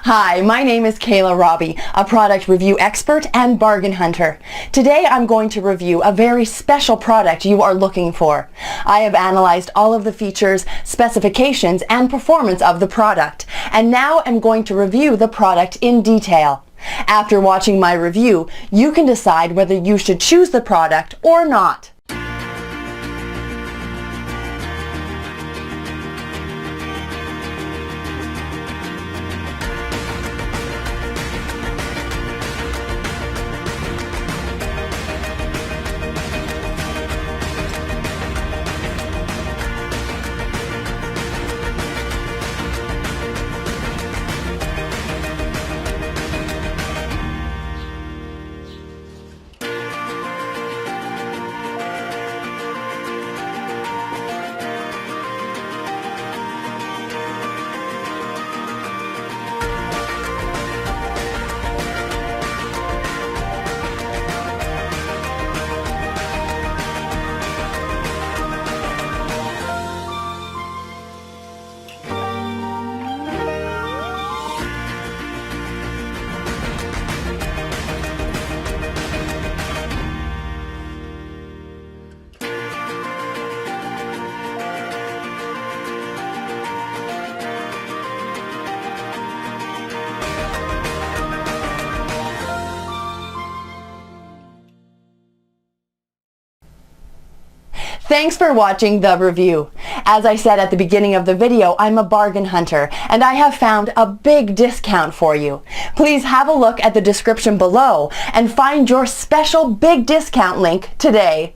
Hi, my name is Kayla Robbie, a product review expert and bargain hunter. Today I'm going to review a very special product you are looking for. I have analyzed all of the features, specifications, and performance of the product, and now I'm going to review the product in detail. After watching my review, you can decide whether you should choose the product or not. Thanks for watching the review. As I said at the beginning of the video, I'm a bargain hunter and I have found a big discount for you. Please have a look at the description below and find your special big discount link today.